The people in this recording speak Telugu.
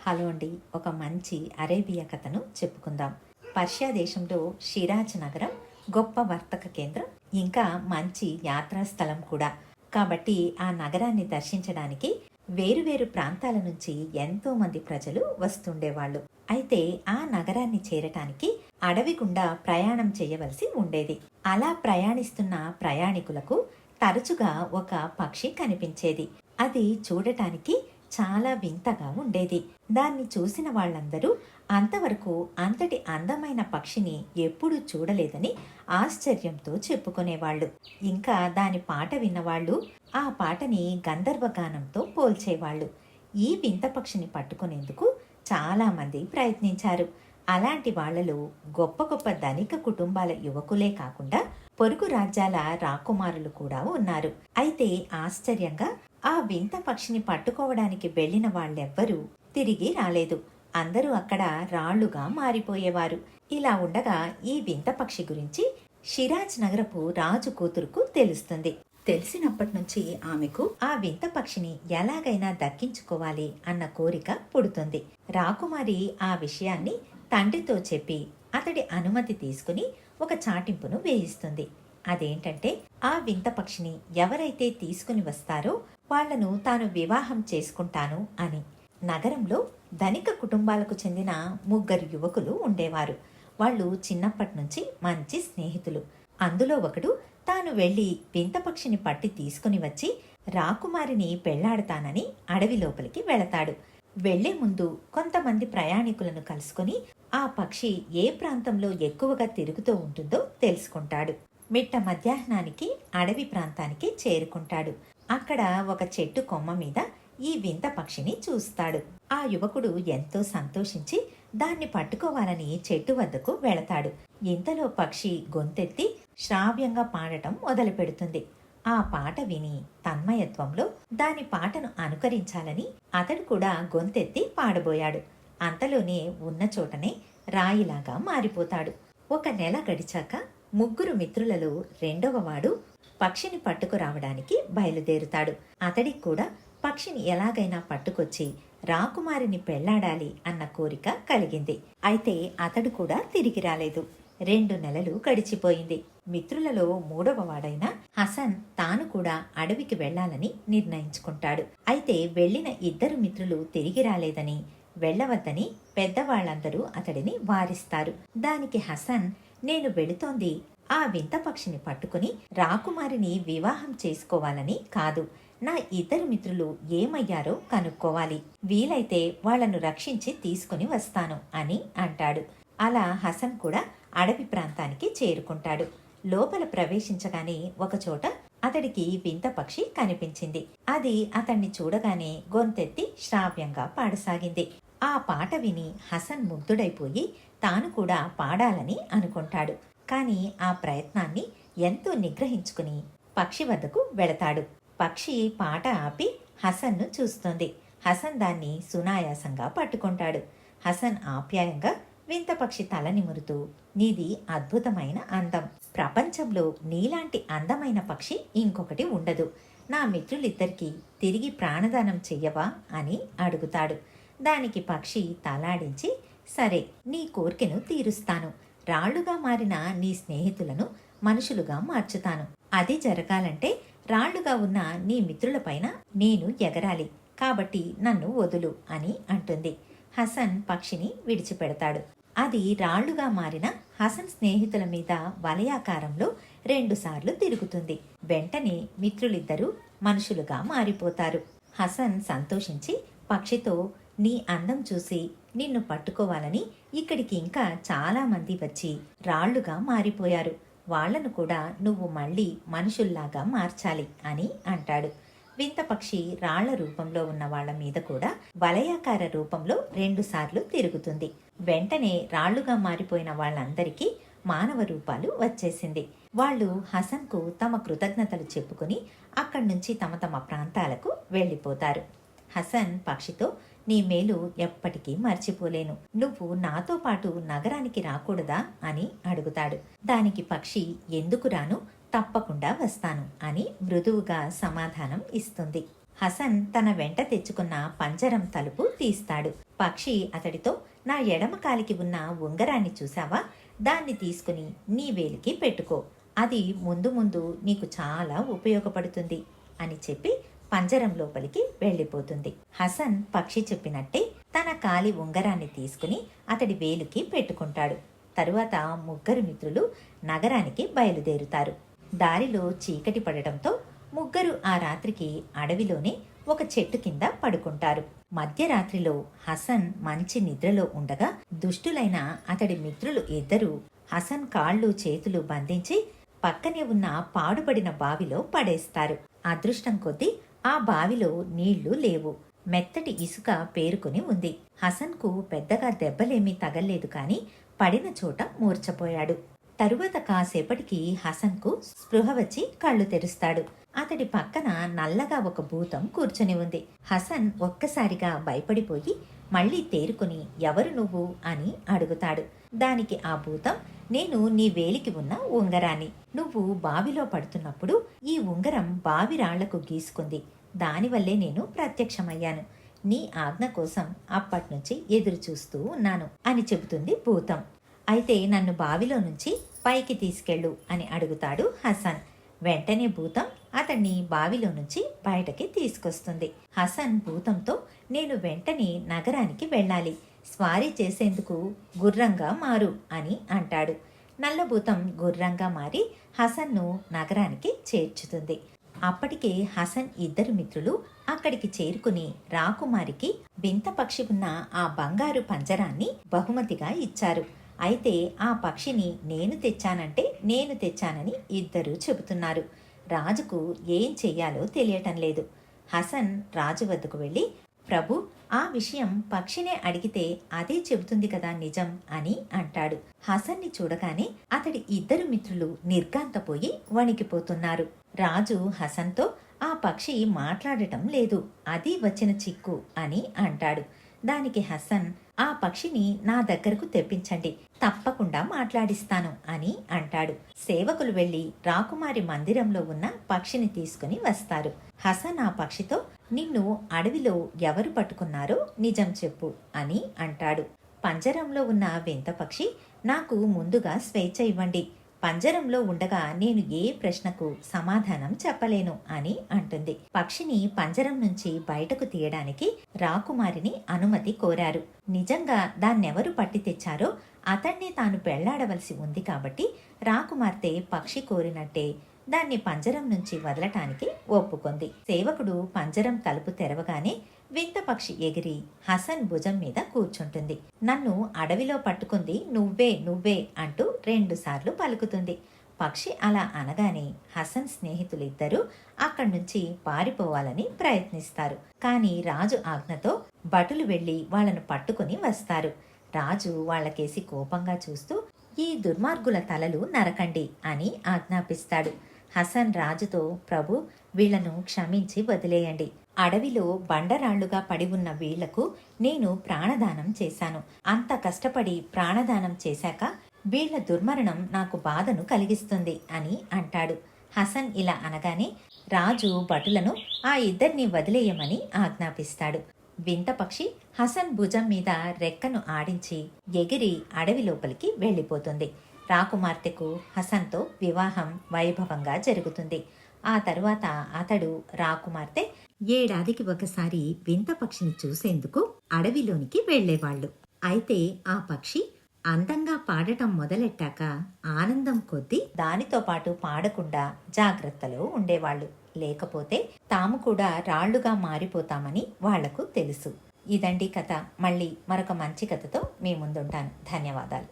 హలో అండి. ఒక మంచి అరేబియా కథను చెప్పుకుందాం. పర్షియా దేశంలో షిరాజ్ నగరం గొప్ప వర్తక కేంద్రం, ఇంకా మంచి యాత్రా స్థలం కూడా. కాబట్టి ఆ నగరాన్ని దర్శించడానికి వేరువేరు ప్రాంతాల నుంచి ఎంతో మంది ప్రజలు వస్తుండేవాళ్ళు. అయితే ఆ నగరాన్ని చేరటానికి అడవి గుండా ప్రయాణం చేయవలసి ఉండేది. అలా ప్రయాణిస్తున్న ప్రయాణికులకు తరచుగా ఒక పక్షి కనిపించేది. అది చూడటానికి చాలా వింతగా ఉండేది. దాన్ని చూసిన వాళ్ళందరూ అంతవరకు అంతటి అందమైన పక్షిని ఎప్పుడూ చూడలేదని ఆశ్చర్యంతో చెప్పుకునేవాళ్ళు. ఇంకా దాని పాట విన్నవాళ్ళు ఆ పాటని గంధర్వగానంతో పోల్చేవాళ్ళు. ఈ వింత పక్షిని పట్టుకునేందుకు చాలామంది ప్రయత్నించారు. అలాంటి వాళ్లలో గొప్ప గొప్ప ధనిక కుటుంబాల యువకులే కాకుండా పొరుగు రాజ్యాల రాకుమారులు కూడా ఉన్నారు. అయితే ఆశ్చర్యంగా ఆ వింత పక్షిని పట్టుకోవడానికి వెళ్లిన వాళ్ళెవ్వరూ తిరిగి రాలేదు. అందరూ అక్కడ రాళ్లుగా మారిపోయేవారు. ఇలా ఉండగా ఈ వింత పక్షి గురించి షిరాజ్ నగరపు రాజు కూతురుకు తెలుస్తుంది. తెలిసినప్పటి నుంచి ఆమెకు ఆ వింత పక్షిని ఎలాగైనా దక్కించుకోవాలి అన్న కోరిక పుడుతుంది. రాకుమారి ఆ విషయాన్ని తండ్రితో చెప్పి అతడి అనుమతి తీసుకుని ఒక చాటింపును వేయిస్తుంది. అదేంటంటే ఆ వింత పక్షిని ఎవరైతే తీసుకుని వస్తారో వాళ్లను తాను వివాహం చేసుకుంటాను అని. నగరంలో ధనిక కుటుంబాలకు చెందిన 3 యువకులు ఉండేవారు. వాళ్ళు చిన్నప్పటి నుంచి మంచి స్నేహితులు. అందులో ఒకడు తాను వెళ్లి వింత పక్షిని పట్టి తీసుకుని వచ్చి రాకుమారిని పెళ్లాడతానని అడవి లోపలికి వెళతాడు. వెళ్లే ముందు కొంతమంది ప్రయాణికులను కలుసుకుని ఆ పక్షి ఏ ప్రాంతంలో ఎక్కువగా తిరుగుతూ ఉంటుందో తెలుసుకుంటాడు. మిట్ట మధ్యాహ్నానికి అడవి ప్రాంతానికి చేరుకుంటాడు. అక్కడ ఒక చెట్టు కొమ్మ మీద ఈ వింత పక్షిని చూస్తాడు. ఆ యువకుడు ఎంతో సంతోషించి దాన్ని పట్టుకోవాలని చెట్టు వద్దకు వెళతాడు. ఇంతలో పక్షి గొంతెత్తి శ్రావ్యంగా పాడటం మొదలు పెడుతుంది. ఆ పాట విని తన్మయత్వంలో దాని పాటను అనుకరించాలని అతడు కూడా గొంతెత్తి పాడబోయాడు. అంతలోనే ఉన్న చోటనే రాయిలాగా మారిపోతాడు. 1 నెల గడిచాక 3 మిత్రులలో 2వ వాడు పక్షిని పట్టుకురావడానికి బయలుదేరుతాడు. అతడికి కూడా పక్షిని ఎలాగైనా పట్టుకొచ్చి రాకుమారిని పెళ్లాడాలి అన్న కోరిక కలిగింది. అయితే అతడు కూడా తిరిగి రాలేదు. 2 నెలలు గడిచిపోయింది. మిత్రులలో 3వ వాడైన హసన్ తాను కూడా అడవికి వెళ్లాలని నిర్ణయించుకుంటాడు. అయితే వెళ్లిన 2 మిత్రులు తిరిగి రాలేదని, వెళ్లవద్దని పెద్దవాళ్లందరూ అతడిని వారిస్తారు. దానికి హసన్, నేను వెళుతోంది ఆ వింత పక్షిని పట్టుకుని రాకుమారిని వివాహం చేసుకోవాలని కాదు, నా 2 మిత్రులు ఏమయ్యారో కనుక్కోవాలి, వీలైతే వాళ్లను రక్షించి తీసుకుని వస్తాను అని అంటాడు. అలా హసన్ కూడా అడవి ప్రాంతానికి చేరుకుంటాడు. లోపల ప్రవేశించగానే ఒకచోట అతడికి వింత పక్షి కనిపించింది. అది అతన్ని చూడగానే గొంతెత్తి శ్రావ్యంగా పాడసాగింది. ఆ పాట విని హసన్ ముగ్ధుడైపోయి తాను కూడా పాడాలని అనుకుంటాడు. కానీ ఆ ప్రయత్నాన్ని ఎంతో నిగ్రహించుకుని పక్షి వద్దకు వెళతాడు. పక్షి పాట ఆపి హసన్ను చూస్తుంది. హసన్ దాన్ని సునాయాసంగా పట్టుకుంటాడు. హసన్ ఆప్యాయంగా వింత పక్షి తల నిమురుతూ, నీది అద్భుతమైన అందం, ప్రపంచంలో నీలాంటి అందమైన పక్షి ఇంకొకటి ఉండదు, నా మిత్రులిద్దరికీ తిరిగి ప్రాణదానం చెయ్యవా అని అడుగుతాడు. దానికి పక్షి తలాడించి, సరే, నీ కోరికను తీరుస్తాను, రాళ్లుగా మారిన నీ స్నేహితులను మనుషులుగా మార్చుతాను. అది జరగాలంటే రాళ్లుగా ఉన్న నీ మిత్రులపైన నేను ఎగరాలి, కాబట్టి నన్ను వదులు అని అంటుంది. హసన్ పక్షిని విడిచిపెడతాడు. అది రాళ్లుగా మారిన హసన్ స్నేహితుల మీద వలయాకారంలో 2 సార్లు తిరుగుతుంది. వెంటనే మిత్రులిద్దరూ మనుషులుగా మారిపోతారు. హసన్ సంతోషించి పక్షితో, నీ అందం చూసి నిన్ను పట్టుకోవాలని ఇక్కడికి ఇంకా చాలా మంది వచ్చి రాళ్లుగా మారిపోయారు, వాళ్లను కూడా నువ్వు మళ్ళీ మనుషుల్లాగా మార్చాలి అని అంటాడు. వింత పక్షి రాళ్ల రూపంలో ఉన్న వాళ్ల మీద కూడా వలయాకార రూపంలో 2 సార్లు తిరుగుతుంది. వెంటనే రాళ్లుగా మారిపోయిన వాళ్ళందరికీ మానవ రూపాలు వచ్చేసింది. వాళ్ళు హసన్కు తమ కృతజ్ఞతలు చెప్పుకుని అక్కడి నుంచి తమ తమ ప్రాంతాలకు వెళ్ళిపోతారు. హసన్ పక్షితో, నీ మేలు ఎప్పటికీ మర్చిపోలేను, నువ్వు నాతో పాటు నగరానికి రాకూడదా అని అడుగుతాడు. దానికి పక్షి, ఎందుకు రాను, తప్పకుండా వస్తాను అని మృదువుగా సమాధానం ఇస్తుంది. హసన్ తన వెంట తెచ్చుకున్న పంజరం తలుపు తీస్తాడు. పక్షి అతడితో, నా ఎడమ కాలికి ఉన్న ఉంగరాన్ని చూసావా, దాన్ని తీసుకుని నీ వేలికి పెట్టుకో, అది ముందు ముందు నీకు చాలా ఉపయోగపడుతుంది అని చెప్పి పంజరం లోపలికి వెళ్ళిపోతుంది. హసన్ పక్షి చెప్పినట్టే తన కాలి ఉంగరాన్ని తీసుకుని అతడి వేలుకి పెట్టుకుంటాడు. తరువాత ముగ్గురు మిత్రులు నగరానికి బయలుదేరుతారు. దారిలో చీకటి పడటంతో ముగ్గురు ఆ రాత్రికి అడవిలోనే ఒక చెట్టు కింద పడుకుంటారు. మధ్యరాత్రిలో హసన్ మంచి నిద్రలో ఉండగా దుష్టులైన అతడి మిత్రులు ఇద్దరూ హసన్ కాళ్ళు చేతులు బంధించి పక్కనే ఉన్న పాడుపడిన బావిలో పడేస్తారు. అదృష్టం కొద్దీ ఆ బావిలో నీళ్లు లేవు. మెత్తటి ఇసుక పేరుకుని ఉంది. హసన్కు పెద్దగా దెబ్బలేమీ తగల్లేదు, కాని పడిన చోట మూర్ఛపోయాడు. తరువాత కాసేపటికి హసన్కు స్పృహ వచ్చి కళ్ళు తెరుస్తాడు. అతడి పక్కన నల్లగా ఒక భూతం కూర్చొని ఉంది. హసన్ ఒక్కసారిగా భయపడిపోయి మళ్లీ తేరుకుని, ఎవరు నువ్వు అని అడుగుతాడు. దానికి ఆ భూతం, నేను నీ వేలికి ఉన్న ఉంగరాన్ని. నువ్వు బావిలో పడుతున్నప్పుడు ఈ ఉంగరం బావి రాళ్లకు గీసుకుంది. దానివల్లే నేను ప్రత్యక్షమయ్యాను. నీ ఆజ్ఞ కోసం అప్పట్నుంచి ఎదురు చూస్తూ ఉన్నాను అని చెబుతుంది భూతం. అయితే నన్ను బావిలో నుంచి పైకి తీసుకెళ్ళు అని అడుగుతాడు హసన్. వెంటనే భూతం అతన్ని బావిలో నుంచి బయటకి తీసుకొస్తుంది. హసన్ భూతంతో, నేను వెంటనే నగరానికి వెళ్ళాలి, స్వారీ చేసేందుకు గుర్రంగా మారు అని అంటాడు. నల్లభూతం గుర్రంగా మారి హసన్ను నగరానికి చేర్చుతుంది. అప్పటికే హసన్ ఇద్దరు మిత్రులు అక్కడికి చేరుకుని రాకుమారికి వింత పక్షి ఉన్న ఆ బంగారు పంజరాన్ని బహుమతిగా ఇచ్చారు. అయితే ఆ పక్షిని నేను తెచ్చానని ఇద్దరు చెబుతున్నారు. రాజుకు ఏం చెయ్యాలో తెలియటం లేదు. హసన్ రాజు వద్దకు వెళ్ళి, ప్రభు, ఆ విషయం పక్షినే అడిగితే అదే చెబుతుంది కదా నిజం అని అంటాడు. హసన్ని చూడగానే అతడి ఇద్దరు మిత్రులు నిర్ఘాంతపోయి వణికిపోతున్నారు. రాజు హసన్తో, ఆ పక్షి మాట్లాడటం లేదు, అది వచ్చిన చిక్కు అని అంటాడు. దానికి హసన్, ఆ పక్షిని నా దగ్గరకు తెప్పించండి, తప్పకుండా మాట్లాడిస్తాను అని అంటాడు. సేవకులు వెళ్లి రాకుమారి మందిరంలో ఉన్న పక్షిని తీసుకుని వస్తారు. హసన్ ఆ పక్షితో, నిన్ను అడవిలో ఎవరు పట్టుకున్నారో నిజం చెప్పు అని అంటాడు. పంజరంలో ఉన్న వింత పక్షి, నాకు ముందుగా స్వేచ్ఛ ఇవ్వండి, పంజరంలో ఉండగా నేను ఏ ప్రశ్నకు సమాధానం చెప్పలేను అని అంటుంది. పక్షిని పంజరం నుంచి బయటకు తీయడానికి రాకుమారిని అనుమతి కోరారు. నిజంగా దాన్నెవరు పట్టి తెచ్చారో అతన్నే తాను పెళ్లాడవలసి ఉంది కాబట్టి రాకుమార్తె పక్షి కోరినట్టే దాన్ని పంజరం నుంచి వదలటానికి ఒప్పుకుంది. సేవకుడు పంజరం తలుపు తెరవగానే వింత పక్షి ఎగిరి హసన్ భుజం మీద కూర్చుంటుంది. నన్ను అడవిలో పట్టుకుంది నువ్వే అంటూ 2 సార్లు పలుకుతుంది. పక్షి అలా అనగానే హసన్ స్నేహితులిద్దరూ అక్కడి నుంచి పారిపోవాలని ప్రయత్నిస్తారు. కానీ రాజు ఆజ్ఞతో భటులు వెళ్లి వాళ్లను పట్టుకుని వస్తారు. రాజు వాళ్లకేసి కోపంగా చూస్తూ, ఈ దుర్మార్గుల తలలు నరకండి అని ఆజ్ఞాపిస్తాడు. హసన్ రాజుతో, ప్రభు, వీళ్లను క్షమించి వదిలేయండి. అడవిలో బండరాళ్లుగా పడి ఉన్న వీళ్లకు నేను ప్రాణదానం చేశాను. అంత కష్టపడి ప్రాణదానం చేశాక వీళ్ల దుర్మరణం నాకు బాధను కలిగిస్తుంది అని అంటాడు. హసన్ ఇలా అనగానే రాజు భటులను ఆ ఇద్దరిని వదిలేయమని ఆజ్ఞాపిస్తాడు. వింత పక్షి హసన్ భుజం మీద రెక్కను ఆడించి ఎగిరి అడవి లోపలికి వెళ్ళిపోతుంది. రాకుమార్తెకు హసన్తో వివాహం వైభవంగా జరుగుతుంది. ఆ తరువాత అతడు, రాకుమార్తె ఏడాదికి ఒకసారి వింత పక్షిని చూసేందుకు అడవిలోనికి వెళ్లేవాళ్లు. అయితే ఆ పక్షి అందంగా పాడటం మొదలెట్టాక ఆనందం కొద్దీ దానితో పాటు పాడకుండా జాగ్రత్తలో ఉండేవాళ్లు. లేకపోతే తాము కూడా రాళ్లుగా మారిపోతామని వాళ్లకు తెలుసు. ఇదండి కథ. మళ్ళీ మరొక మంచి కథతో మీ ముందుంటాను. ధన్యవాదాలు.